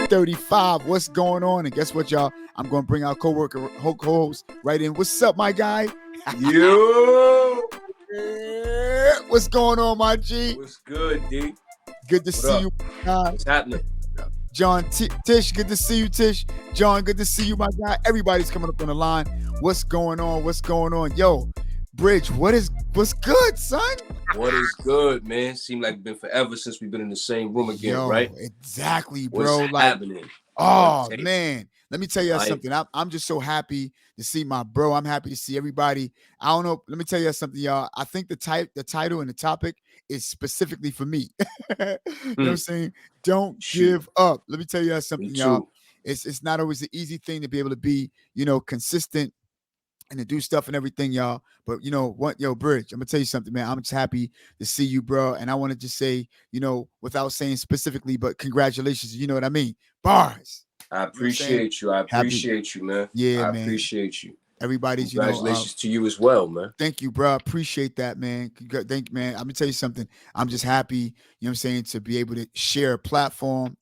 35. What's going on? And guess what, y'all? I'm going to bring our co-host right in. What's up, my guy? Yo! What's going on, my G? What's good, D? Good to see you. What's happening? John, Tish, good to see you, Tish. John, good to see you, my guy. Everybody's coming up on the line. What's going on? What's going on? Yo, Bridge, what's good, son? What is good, man? Seemed like it's been forever since we've been in the same room again, right? Exactly, bro. What's happening? Oh, man. Let me tell you something. I'm just so happy to see my bro. I'm happy to see everybody. I don't know. Let me tell you something, y'all. I think the title and the topic is specifically for me. You know what I'm saying? Don't give up. Let me tell you something, y'all. It's not always the easy thing to be able to be, consistent and to do stuff and everything, y'all. But you know what, Bridge, I'm gonna tell you something, man. I'm just happy to see you, bro. And I want to just say, without saying specifically, but congratulations. You know what I mean? Bars. I appreciate you. I appreciate you, man. Yeah, man. I appreciate you. Everybody's, congratulations to you as well, man. Thank you, bro. Appreciate that, man. Thank you, man. I'm gonna tell you something. I'm just happy, you know what I'm saying, to be able to share a platform,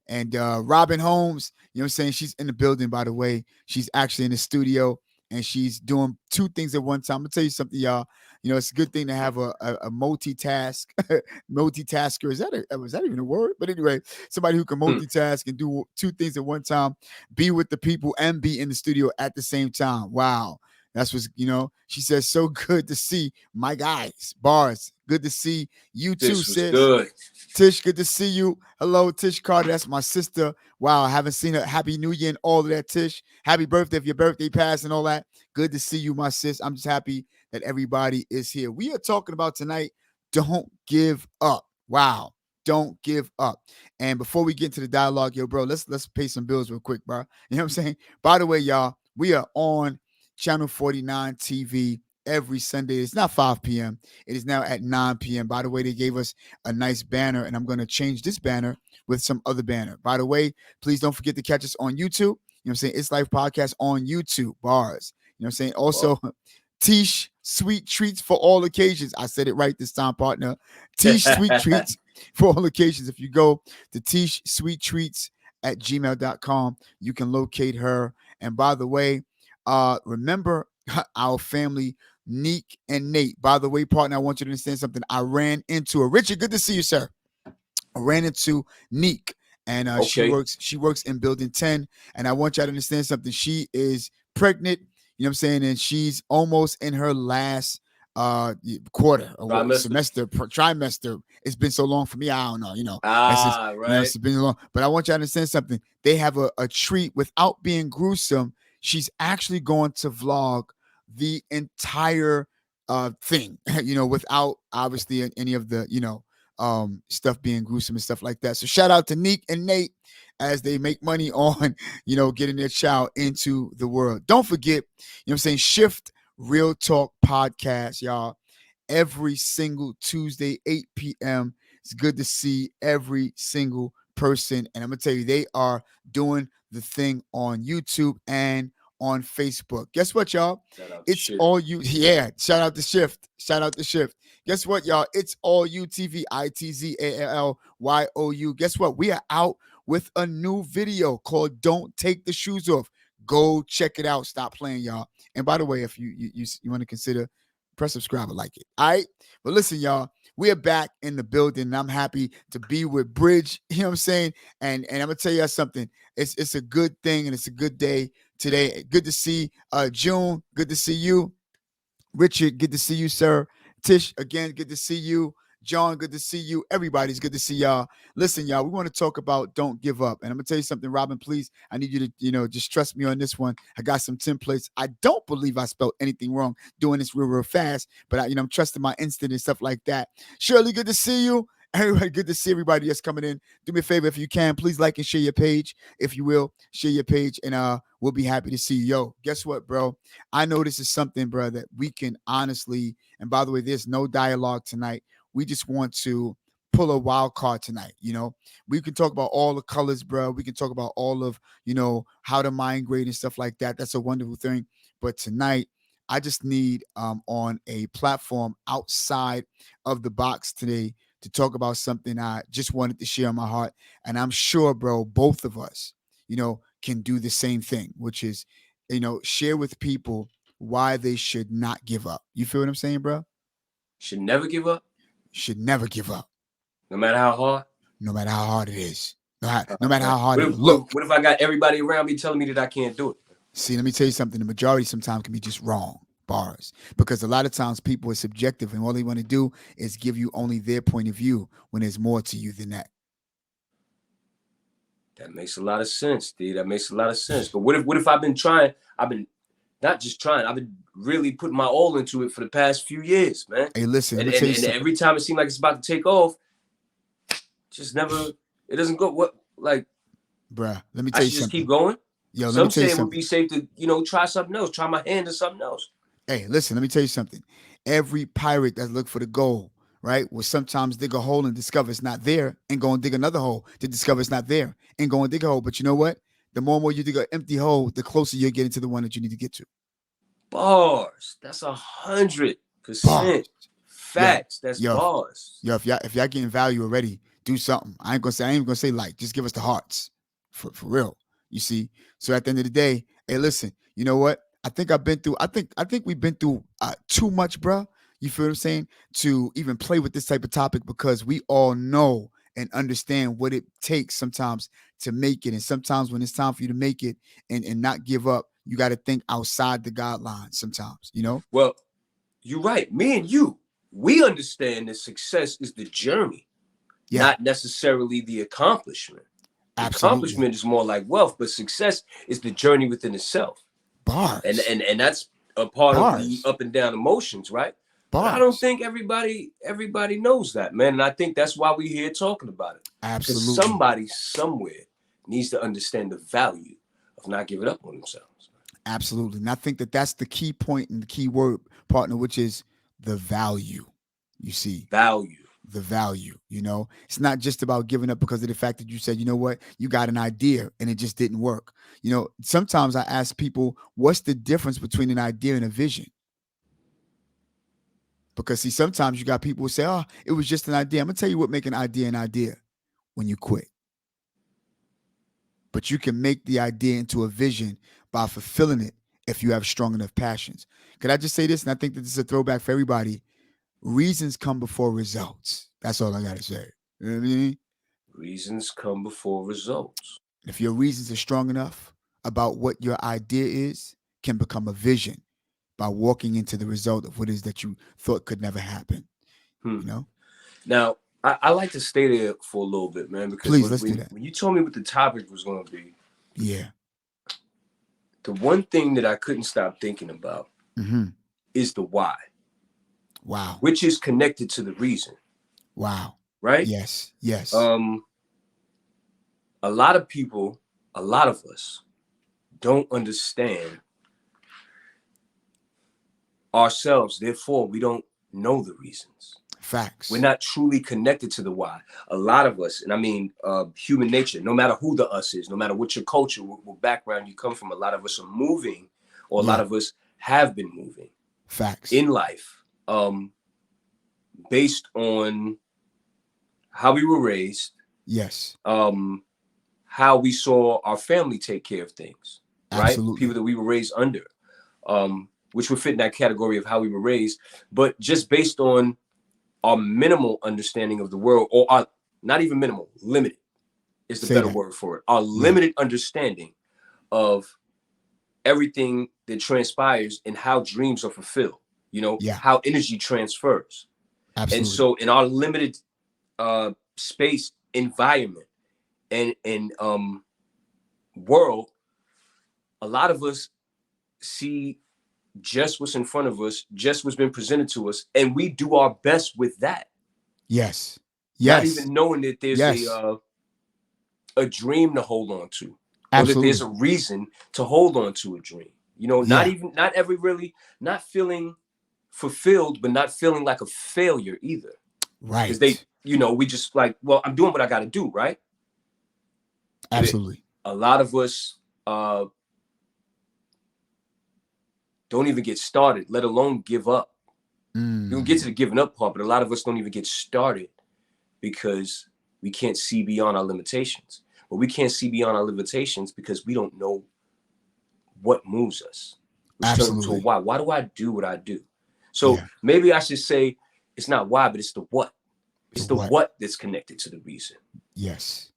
And Robin Holmes, you know what I'm saying? She's in the building, by the way. She's actually in the studio. And she's doing two things at one time. I'm gonna tell you something, y'all. It's a good thing to have a multitasker. Is that even a word? But anyway, somebody who can multitask and do two things at one time, be with the people and be in the studio at the same time. Wow. That's what's, she says, so good to see my guys. Bars, good to see you too, sis. Good. Tish, good to see you. Hello, Tish Carter. That's my sister. Wow, I haven't seen her. Happy New Year and all of that, Tish. Happy birthday if your birthday passed and all that. Good to see you, my sis. I'm just happy that everybody is here. We are talking about tonight, don't give up. Wow, don't give up. And before we get into the dialogue, bro, let's pay some bills real quick, bro. You know what I'm saying? By the way, y'all, we are on Channel 49 TV every Sunday. It's not 5 p.m. It is now at 9 p.m. By the way, they gave us a nice banner, and I'm going to change this banner with some other banner. By the way, please don't forget to catch us on YouTube. You know what I'm saying? It's Life Podcast on YouTube. Bars. You know what I'm saying? Also, Tish Sweet Treats for all occasions. I said it right this time, partner. Tish Sweet Treats for all occasions. If you go to Tish Sweet Treats at gmail.com, you can locate her. And by the way, remember our family, Neek and Nate. By the way, partner, I want you to understand something. I ran into her. Richard, good to see you, sir. I ran into Neek, and she works in building 10. And I want y'all to understand something. She is pregnant, you know what I'm saying, and she's almost in her last quarter or trimester. It's been so long for me. I don't know, right. It's been long. But I want y'all to understand something. They have a treat. Without being gruesome, she's actually going to vlog the entire thing, without obviously any of the, stuff being gruesome and stuff like that. So shout out to Neek and Nate as they make money on, getting their child into the world. Don't forget, Shift Real Talk podcast, y'all. Every single Tuesday, 8 p.m. It's good to see every single person. And I'm going to tell you, they are doing the thing on YouTube and on Facebook. Guess what, y'all? It's all you. Yeah. Shout out to Shift. Guess what, y'all? It's all you TV. ITZALLYOU. Guess what? We are out with a new video called Don't Take the Shoes Off. Go check it out. Stop playing, y'all. And by the way, if you want to consider, press subscribe or like it. All right. But listen, y'all, we are back in the building, and I'm happy to be with Bridge. You know what I'm saying? And I'm gonna tell you something. It's a good thing, and it's a good day today. Good to see June. Good to see you. Richard, good to see you, sir. Tish, again, good to see you. John, good to see you. Everybody's good to see y'all. Listen, y'all, we want to talk about don't give up. And I'm going to tell you something, Robin, please. I need you to, just trust me on this one. I got some templates. I don't believe I spelled anything wrong doing this real fast, but I'm trusting my instinct and stuff like that. Shirley, good to see you. Everybody, good to see everybody that's coming in. Do me a favor, if you can, please like and share your page. If you will, share your page, and we'll be happy to see you. Yo, guess what, bro? I know this is something, bro, that we can honestly, and by the way, there's no dialogue tonight. We just want to pull a wild card tonight. We can talk about all the colors, bro. We can talk about all of, how to migrate and stuff like that. That's a wonderful thing. But tonight, I just need on a platform outside of the box today to talk about something I just wanted to share on my heart. And I'm sure, bro, both of us, can do the same thing, which is, share with people why they should not give up. You feel what I'm saying, bro? Should never give up, Should never give up, no matter how hard. no matter how hard it is, All no right, matter man. how hard What it if, what, look. if, what if I got everybody around me telling me that I can't do it? See, let me tell you something. The majority sometimes can be just wrong bars because a lot of times people are subjective and all they want to do is give you only their point of view when there's more to you than that. That makes a lot of sense, dude. That makes a lot of sense. But what if I've been trying? I've been not just trying. I've been really putting my all into it for the past few years, man. Hey, listen, let And me tell and, you and something. every time it seemed like it's about to take off, just never. It doesn't go. What like Bruh, let me I tell you should just keep something. going. Yo, let me Some tell you say it would something. be safe to try something else. Try my hand at something else. Hey, listen, let me tell you something. Every pirate that look for the gold, right, will sometimes dig a hole and discover it's not there and go and dig another hole to discover it's not there and go and dig a hole. But you know what? The more and more you dig an empty hole, the closer you're getting to the one that you need to get to. Bars. That's 100% Bars. Yo, facts. That's yo, bars. Yo, if y'all getting value already, do something. I ain't gonna say like, just give us the hearts. For real. You see? So at the end of the day, hey, listen, you know what? I think we've been through too much, bruh. You feel what I'm saying? To even play with this type of topic because we all know and understand what it takes sometimes to make it. And sometimes when it's time for you to make it and not give up, you got to think outside the guidelines sometimes. Well, you're right. Me and you, we understand that success is the journey, Yeah, not necessarily the accomplishment. The absolutely. accomplishment is more like wealth, but success is the journey within itself. And Bars. and and that's a part of the Bars. up and down emotions, right? But I don't Bars. think everybody knows that, man. And I think that's why we're here talking about it. Because Absolutely. somebody somewhere needs to understand the value of not giving up on themselves. Absolutely. And I think that that's the key point and the key word, partner, which is the value. You see, Value. the value. It's not just about giving up because of the fact that you said, you know what, you got an idea and it just didn't work. Sometimes I ask people, what's the difference between an idea and a vision? Because see, sometimes you got people who say, oh, it was just an idea. I'm gonna tell you what make an idea when you quit. But you can make the idea into a vision by fulfilling it if you have strong enough passions. Could I just say this? And I think that this is a throwback for everybody. Reasons come before results. That's all I got to say. You know what I mean? Reasons come before results. If your reasons are strong enough about what your idea is, can become a vision by walking into the result of what it is that you thought could never happen. Hmm. You know? Now, I like to stay there for a little bit, man, because Please, when, let's do when, that. when you told me what the topic was going to be, Yeah. the one thing that I couldn't stop thinking about Mm-hmm. is the why, Wow. which is connected to the reason, Wow. right? Yes. Yes. A lot of people, a lot of us don't understand ourselves. Therefore, we don't know the reasons. Facts. We're not truly connected to the why. A lot of us, and I mean human nature, no matter who the us is, no matter what your culture, what background you come from, a lot of us are moving, or a lot Yeah. of us have been moving Facts. in life based on how we were raised, Yes. how we saw our family take care of things, right? People Absolutely. that we were raised under, which would fit in that category of how we were raised, but just based on our minimal understanding of the world, or our, not even minimal, limited is the Say better that. word for it. Our Yeah. limited understanding of everything that transpires and how dreams are fulfilled, Yeah. how energy transfers. And Absolutely. so in our limited space environment and world, a lot of us see just what's in front of us, just what's been presented to us, and we do our best with that, Yes. not Yes. even knowing that there's Yes. a dream to hold on to, or that there's Absolutely. a reason to hold on to a dream. Yeah. Not feeling fulfilled, but not feeling like a failure either. Because Right. we just like, well, I'm doing what I got to do, right? But Absolutely. a lot of us don't even get started, let alone give up. You can get to the Mm. giving up part, but a lot of us don't even get started because we can't see beyond our limitations. But we can't see beyond our limitations because we don't know what moves us, which turns into a Absolutely. why. Why do I do what I do? So Yeah. maybe I should say it's not why, but it's the what. The It's the what? what that's connected to the reason, Yes.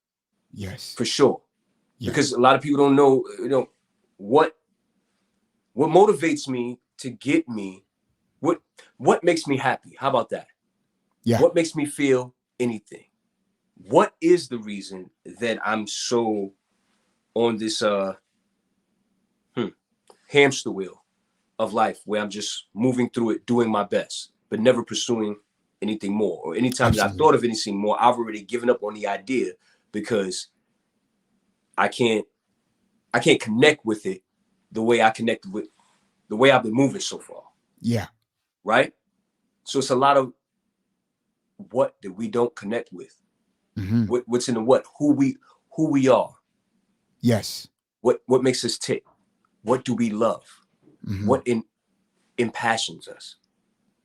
Yes. for sure. Yeah. Because a lot of people don't know, what what motivates me to get me, what what makes me happy. How about that? Yeah. What makes me feel anything? What is the reason that I'm so on this hamster wheel of life where I'm just moving through it, doing my best, but never pursuing anything more? Or anytime that I Absolutely. thought of anything more, I've already given up on the idea because I can't I can't connect with it the way I connected with the way I've been moving so far. Yeah. Right? So it's a lot of what that we don't connect with. Mm-hmm. What's in the what? Who we are. Yes. What makes us tick? What do we love? Mm-hmm. What impassions us?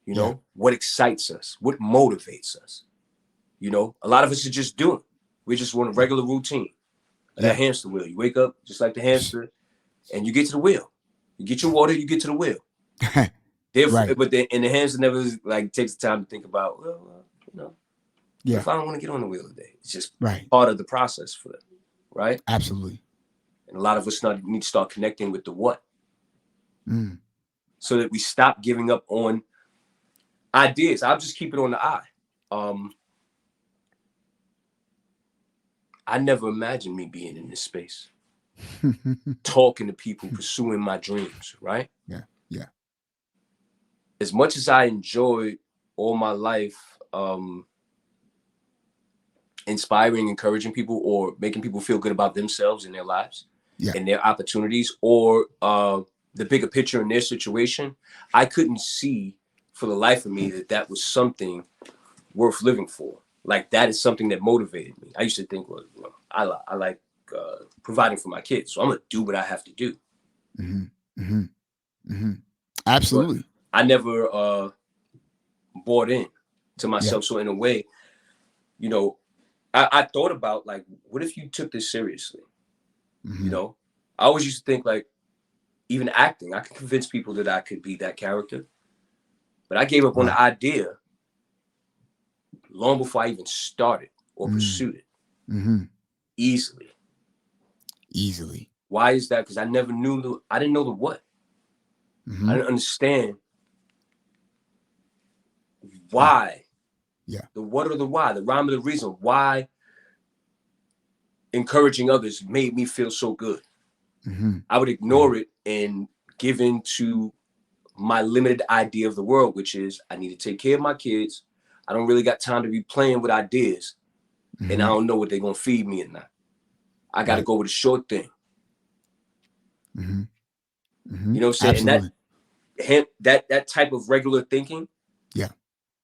Yeah. What excites us? What motivates us? A lot of us are just doing. We just want a Yeah. regular routine. That Yeah. hamster wheel. You wake up just like the hamster, and you get to the wheel. You get your water. You get to the wheel. Therefore, Right. but the hamster never like takes the time to think about. Well, what Yeah. if I don't want to get on the wheel today? It's just Right. part of the process for them, right? Absolutely. And a lot of us need to start connecting with the what, Mm. so that we stop giving up on ideas. I'll just keep it on the eye. Um, I never imagined me being in this space, talking to people, pursuing my dreams, right? Yeah. Yeah. As much as I enjoyed all my life inspiring, encouraging people, or making people feel good about themselves and their lives Yeah. and their opportunities, or the bigger picture in their situation, I couldn't see for the life of me that was something worth living for. Like that is something that motivated me. I used to think, well, I like providing for my kids, so I'm gonna do what I have to do. Mm-hmm. Mm-hmm. Mm-hmm. But Absolutely. I never bought in to Yeah. myself. So in a way, you know, I thought about like, what if you took this seriously? You Mm-hmm. know, I always used to think like, even acting, I could convince people that I could be that character. But I gave up on Right. the idea long before I even started or Mm. pursued it Mm-hmm. easily. Easily. Why is that? Because I didn't know the what. I Mm-hmm. didn't understand Mm. why, Yeah. the what or the why, the rhyme or the reason why encouraging others made me feel so good. Mm-hmm. I would Mm-hmm. ignore it and give in to my limited idea of the world, which is I need to take care of my kids. I don't really got time to be playing with ideas, and I Mm-hmm. don't know what they're gonna feed me or not. I got to Right. go with a short thing. Mm-hmm. Mm-hmm. You know what I'm saying? And Absolutely. that type of regular thinking Yeah.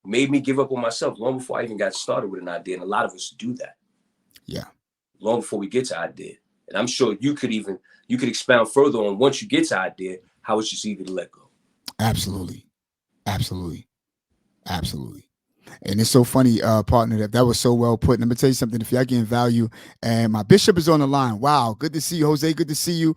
made me give up on myself long before I even got started with an idea. And a lot of us do that Yeah. long before we get to idea. And I'm sure you could expound further on once you get to idea how it's just easy to let go. Absolutely. Absolutely. Absolutely. And it's so funny, partner, that was so well put. Let me tell you something. If y'all getting value, and my bishop is on the line. Wow, good to see you, Jose. Good to see you,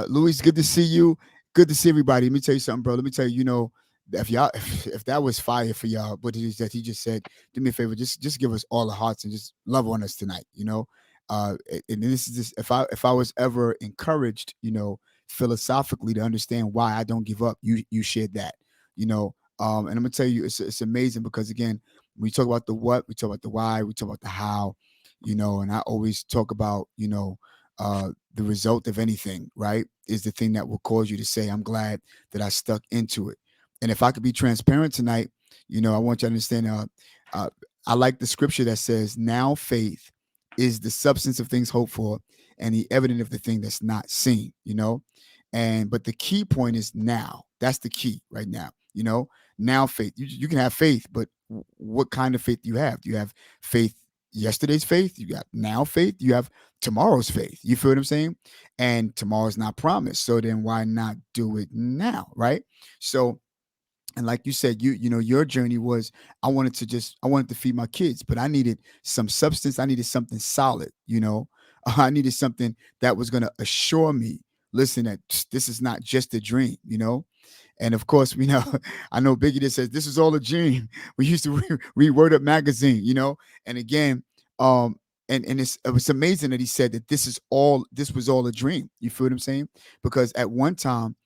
Luis. Good to see you. Good to see everybody. Let me tell you something, bro. Let me tell you, if y'all, if that was fire for y'all, what it is that he just said, do me a favor, just give us all the hearts and just love on us tonight. And this is just if I was ever encouraged, philosophically to understand why I don't give up, you shared that, and I'm gonna tell you, it's amazing because again, we talk about the what, we talk about the why, we talk about the how, and I always talk about, the result of anything, right, is the thing that will cause you to say, I'm glad that I stuck into it. And if I could be transparent tonight, I want you to understand, uh, I like the scripture that says, now faith is the substance of things hoped for and the evidence of the thing that's not seen, but the key point is now. That's the key right now, now faith. You can have faith, but what kind of faith do you have? Do you have faith, yesterday's faith? You got now faith? You have tomorrow's faith. You feel what I'm saying? and tomorrow's not promised. So then why not do it now, right? So, and like you said, your journey was, I wanted to feed my kids, but I needed some substance. I needed something solid. I needed something that was going to assure me, listen, that this is not just a dream. And of course, I know Biggie that says this is all a dream. We used to read Word Up magazine. And again, um, and it was amazing that he said that this was all a dream. You feel what I'm saying? Because at one time,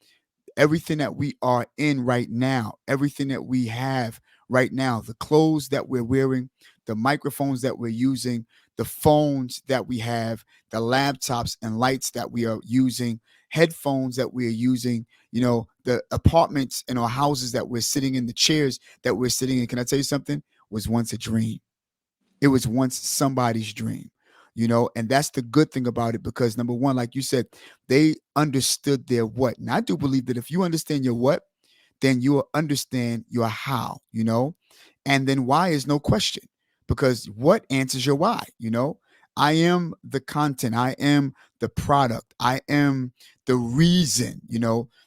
everything that we are in right now, everything that we have right now, the clothes that we're wearing, the microphones that we're using, the phones that we have, the laptops and lights that we are using, headphones that we are using, the apartments and our houses that we're sitting in, the chairs that we're sitting in. Can I tell you something? Was once a dream. It was once somebody's dream. And that's the good thing about it, because number one, like you said, they understood their what. And I do believe that if you understand your what, then you will understand your how. And then why is no question, because what answers your why. I am the content, I am the product, I am the reason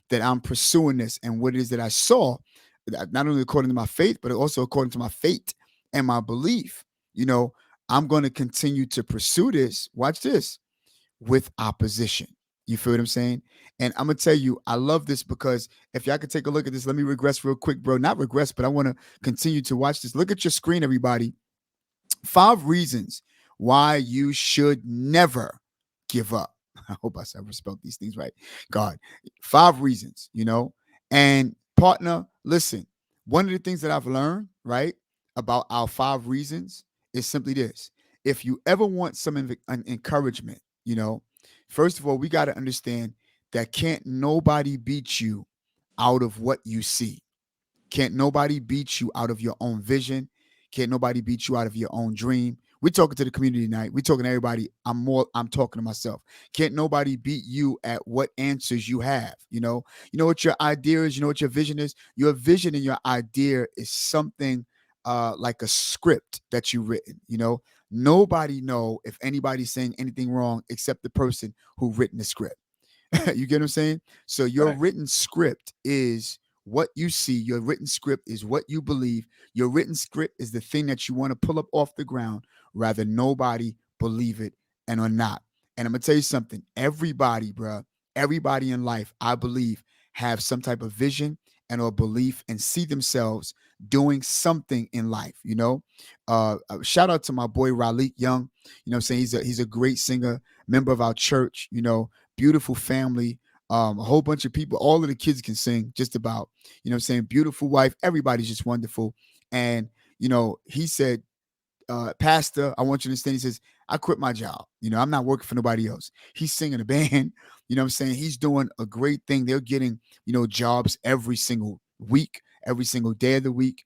that I'm pursuing this, and what it is that I saw, not only according to my faith, but also according to my fate and my belief. you know, I'm going to continue to pursue this. Watch this, with opposition. You feel what I'm saying? And I'm gonna tell you, I love this, because if y'all could take a look at this, let me regress real quick, bro. Not regress, but I want to continue to watch this. Look at your screen, everybody. 5 reasons why you should never give up. I hope I ever spelled these things right. God, 5 reasons. And partner, listen, one of the things that I've learned, right, about our 5 reasons is simply this. If you ever want some an encouragement, first of all, we got to understand that can't nobody beat you out of what you see. Can't nobody beat you out of your own vision. Can't nobody beat you out of your own dream. We're talking to the community tonight. We're talking to everybody. I'm talking to myself. Can't nobody beat you at what answers you have. You know what your idea is, you know what your vision is. Your vision and your idea is something like a script that you've written. Nobody know if anybody's saying anything wrong except the person who written the script. You get what I'm saying? So your Right. written script is what you see. Your written script is what you believe. Your written script is the thing that you want to pull up off the ground, rather nobody believe it and or not. And I'm gonna tell you something. Everybody, bruh, everybody in life, I believe, have some type of vision and or belief and see themselves doing something in life. Shout out to my boy Raleigh Young. What I'm saying, he's a great singer, member of our church. Beautiful family, a whole bunch of people. All of the kids can sing, just about. What I'm saying, beautiful wife. Everybody's just wonderful. And he said, Pastor, I want you to understand. He says, I quit my job. I'm not working for nobody else. He's singing a band. What I'm saying? He's doing a great thing. They're getting, jobs every single week, every single day of the week.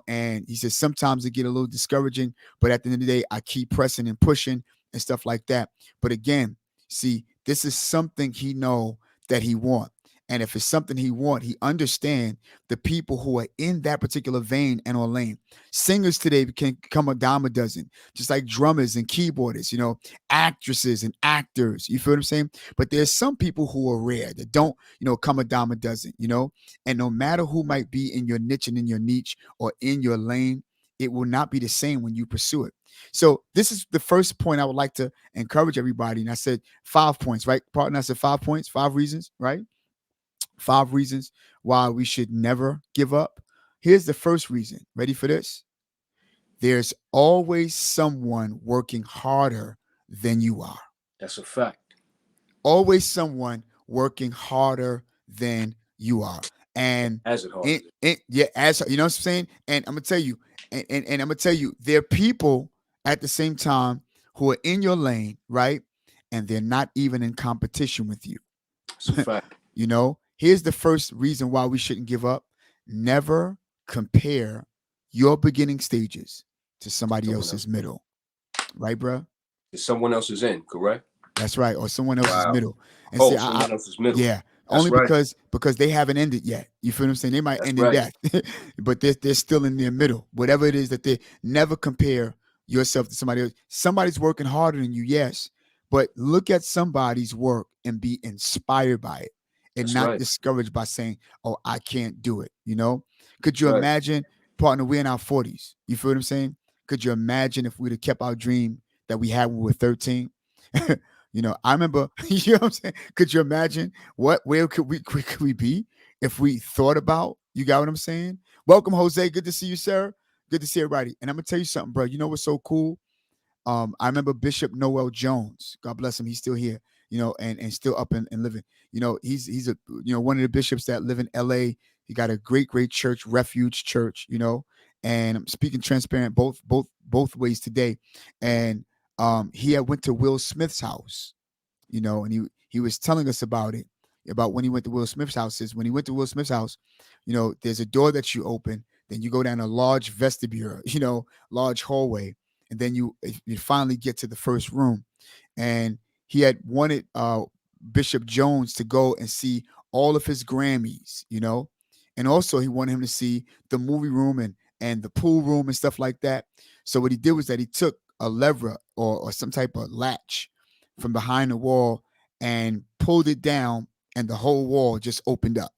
And he says sometimes it get a little discouraging, but at the end of the day, I keep pressing and pushing and stuff like that. But again, see, this is something he know that he want. And if it's something he want, he understand the people who are in that particular vein and or lane. Singers today can come a dime a dozen, just like drummers and keyboardists, actresses and actors. You feel what I'm saying? But there's some people who are rare that don't, come a dime a dozen. And no matter who might be in your niche and in your niche or in your lane, it will not be the same when you pursue it. So this is the first point I would like to encourage everybody. And I said 5 points, right, partner? I said 5 points, 5 reasons, right? 5 reasons why we should never give up. Here's the first reason. Ready for this? There's always someone working harder than you are. That's a fact. Always someone working harder than you are. And As it hard. yeah, as you know what I'm saying? And I'm gonna tell you, and I'm gonna tell you, there are people at the same time who are in your lane, right? And they're not even in competition with you. It's a fact. Here's the first reason why we shouldn't give up. Never compare your beginning stages to somebody Someone else. else's middle. Right, bro? Someone else is in, correct? That's right. Or someone else's Wow. middle. And say, Oh, someone else's middle. yeah, That's only right. because they haven't ended yet. You feel what I'm saying? They might That's end in right. death, but they're still in their middle. Whatever it is that they never compare yourself to somebody else. Somebody's working harder than you, yes, But look at somebody's work and be inspired by it and That's not right. discouraged by saying, oh, I can't do it. Could That's you right. imagine, partner, we're in our 40s. You feel what I'm saying? Could you imagine if we'd have kept our dream that we had when we were 13? I remember, you know what I'm saying? Could you imagine where could we be if we thought about, you got what I'm saying? Welcome, Jose. Good to see you, sir. Good to see everybody. And I'm gonna tell you something, bro. You know what's so cool? I remember Bishop Noel Jones. God bless him. He's still here, and still up and living. He's a one of the bishops that live in LA. He got a great church, Refuge Church, and I'm speaking transparent both ways today. And he had went to Will Smith's house, and he was telling us about it, about when he went to Will Smith's house. Is when he went to Will Smith's house, there's a door that you open, then you go down a large vestibule, large hallway, and then you finally get to the first room. And he had wanted Bishop Jones to go and see all of his Grammys, and also he wanted him to see the movie room and the pool room and stuff like that. So what he did was that he took a lever or some type of latch from behind the wall and pulled it down, and the whole wall just opened up.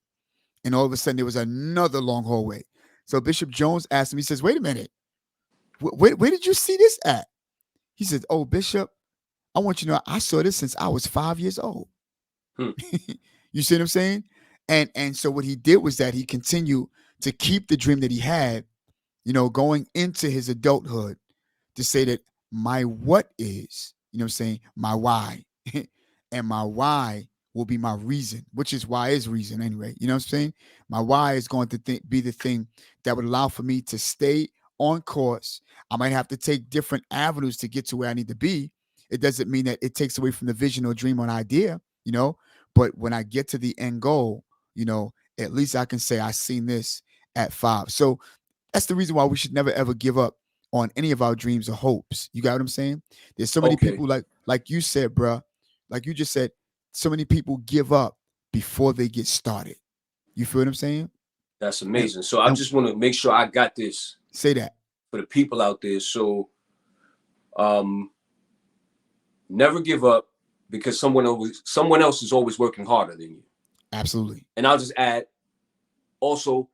And all of a sudden, there was another long hallway. So Bishop Jones asked him, he says, wait a minute, where did you see this at? He said, oh, Bishop, I want you to know I saw this since I was 5 years old. Hmm. You see what I'm saying? And so what he did was that he continued to keep the dream that he had, going into his adulthood, to say that my what is, what I'm saying, my why. And my why will be my reason, which is why is reason anyway. You know what I'm saying? My why is going to be the thing that would allow for me to stay on course. I might have to take different avenues to get to where I need to be. It doesn't mean that it takes away from the vision or dream or idea, but when I get to the end goal, at least I can say I seen this at 5. So that's the reason why we should never ever give up on any of our dreams or hopes. You got what I'm saying? There's so many Okay. people like you said, bruh, like you just said, so many people give up before they get started. You feel what I'm saying? That's And, amazing. So I and just want to make sure I got this say that. for the people out there. So um never give up because someone else is always working harder than you. Absolutely. And I'll just add also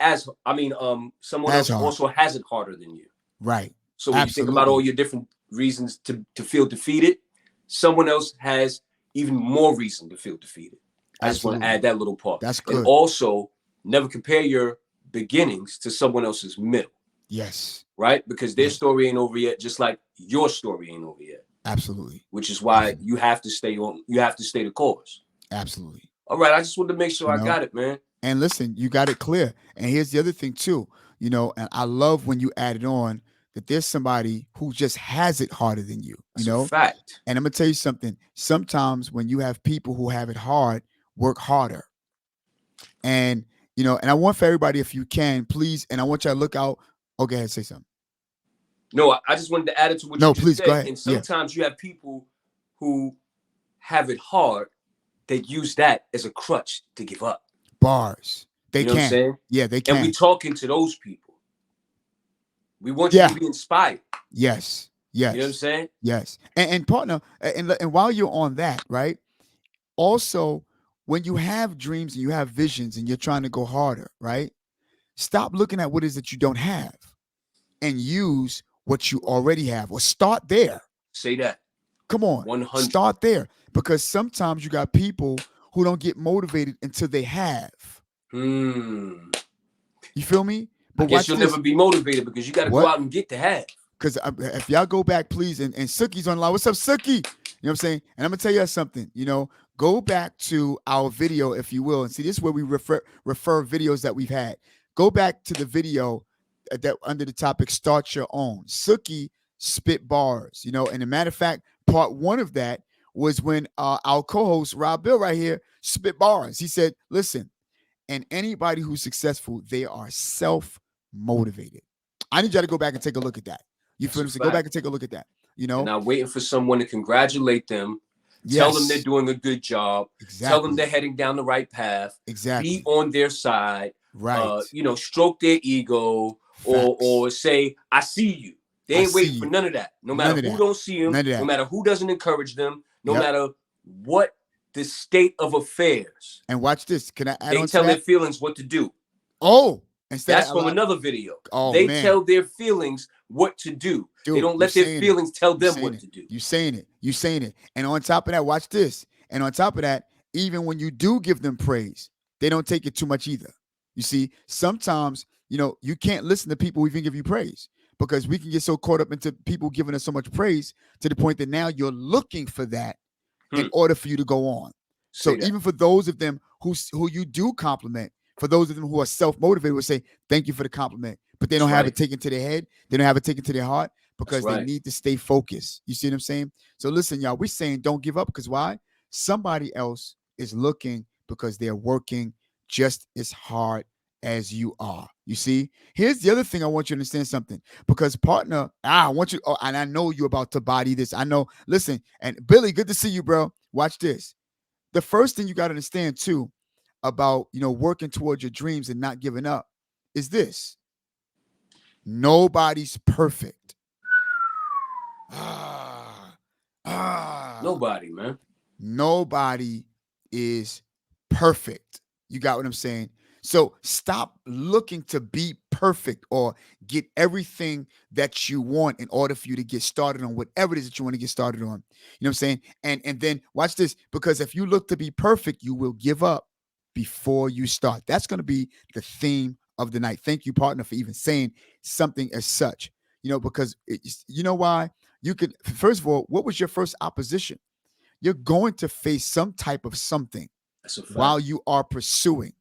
someone As else hard. also has it harder than you. Right. So when you think about all Absolutely. your different reasons to feel defeated, someone else has even more reason to feel defeated. I just want to Absolutely. add that little part. That's And good. also never compare your beginnings to someone else's middle, Yes. right? Because their Yes. story ain't over yet, just like your story ain't over yet. Absolutely. Which is why Absolutely. you have to stay the course. Absolutely. All right, I just wanted to make sure You I know? got it, man. And listen, you got it clear. And here's the other thing too, and I love when you added on that there's somebody who just has it harder than you, That's a fact. And I'm gonna tell you something. Sometimes when you have people who have it hard, work harder. And and I want for everybody, if you can, please, and I want you to look out. Oh, go ahead, say something. No, I just wanted to add it to what you No, just please go said. ahead. And Yeah. sometimes you have people who have it hard that use that as a crutch to give up. Bars. They You know what I'm can. saying? Yeah, they And we can. talking to those people. We want you Yeah. to be inspired. Yes. You know what I'm Yes. saying? Yes. And partner, and while you're on that, right? Also, when you have dreams and you have visions and you're trying to go harder, right? Stop looking at what it is that you don't have and use what you already have, or start there. Say that. Come on, 100. start there, because sometimes you got people who don't get motivated until they have. Hmm. You feel me? I But guess watch you'll this. never be motivated because you got to go What? out and get the have. Because if y'all go back, please, and Suki's online. What's up, Suki? You know what I'm saying? And I'm gonna tell you something. Go back to our video, if you will, and see, this is where we refer videos that we've had. Go back to the video that under the topic "Start Your Own." Suki spit bars. And a matter of fact, part 1 of that was when our co-host Rob Bill right here spit bars. He said, "Listen, and anybody who's successful, they are self-motivated." I need y'all to go back and take a look at that. You That's feel a me? So go back fact. and take a look at that. And I'm waiting for someone to congratulate them, tell them they're Yes, doing a good job, tell them exactly, they're heading down the right path, be exactly. on their side, Right. stroke their ego, Facts. or say, I see you. They I ain't see waiting for you. none of that. No None matter of who that. don't see them, None of no that. matter who doesn't encourage them, no Yep. matter what the state of affairs, And watch this. Can I add they on to tell their that? feelings what to do. Oh, instead That's of a from lot. another video. Oh They man, tell their feelings what to do. They dude, don't you let their saying it. feelings tell You them saying what it. to do. You saying it. You saying it. And on top of that, watch this. And on top of that, even when you do give them praise, they don't take it too much either. You see, sometimes, you can't listen to people who even give you praise because we can get so caught up into people giving us so much praise to the point that now you're looking for that in order for you to go on. So Say that. even for those of them who you do compliment, for those of them who are self-motivated, will say, thank you for the compliment. But they don't That's have right. it taken to their head. They don't have it taken to their heart because That's they right. need to stay focused. You see what I'm saying? So listen, y'all, we're saying don't give up because why? Somebody else is looking because they're working just as hard as you are. You see? Here's the other thing I want you to understand something. Because partner, I want you, and I know you're about to body this. I know. Listen, and Billy, good to see you, bro. Watch this. The first thing you got to understand too about working towards your dreams and not giving up is this: nobody's perfect. Nobody, man. Nobody is perfect. You got what I'm saying? So stop looking to be perfect or get everything that you want in order for you to get started on whatever it is that you want to get started on. You know what I'm saying? And then watch this, because if you look to be perfect, you will give up before you start. That's going to be the theme of the night. Thank you, partner, for even saying something as such. Because you know why? You could, first of all, what was your first opposition? You're going to face some type of something That's a fact. while you are pursuing.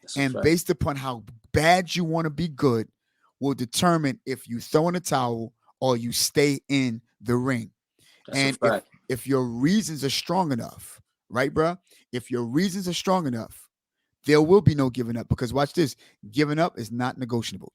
That's a And fact. based upon how bad you want to be good will determine if you throw in a towel or you stay in the ring. That's And a fact. if your reasons are strong enough, right, bro? If your reasons are strong enough, there will be no giving up, because watch this, giving up is not negotiable.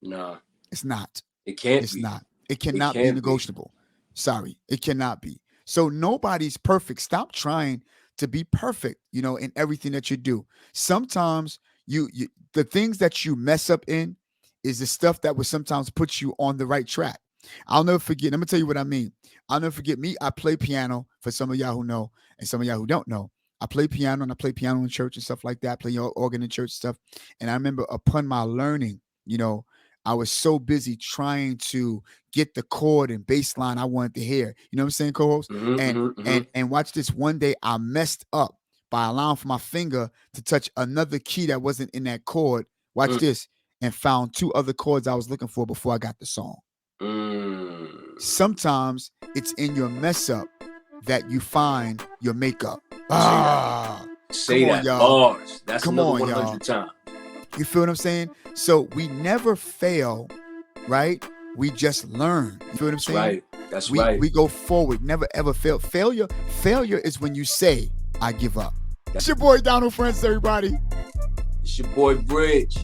Nah, It's not. it can't It's be. not. It It cannot be can't be. negotiable. Sorry, it cannot be. So nobody's perfect. Stop trying to be perfect, in everything that you do. Sometimes you the things that you mess up in is the stuff that will sometimes put you on the right track. I'll never forget. I'm gonna tell you what I mean. I'll never forget me. I play piano, for some of y'all who know, and some of y'all who don't know. I play piano, and I play piano in church and stuff like that. I play organ in church stuff. And I remember upon my learning, I was so busy trying to get the chord and bass line I wanted to hear. You know what I'm saying, co-host? And watch this. One day I messed up by allowing for my finger to touch another key that wasn't in that chord. Watch this. And found two other chords I was looking for before I got the song. Sometimes it's in your mess up that you find your makeup. Say come that. on, y'all. Bars. That's Come another on, 100 y'all. times. You feel what I'm saying? So we never fail, right? We just learn. You feel what I'm That's saying? right. That's we, right. We go forward, never ever fail. Failure is when you say, I give up. It's your boy Donald Francis, everybody. It's your boy Bridge.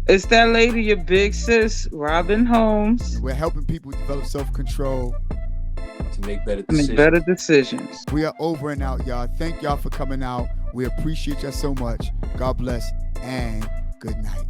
It's that lady, your big sis, Robin Holmes. We're helping people develop self-control to make better I decisions. mean, better decisions. We are over and out, y'all. Thank y'all for coming out. We appreciate y'all so much. God bless and good night.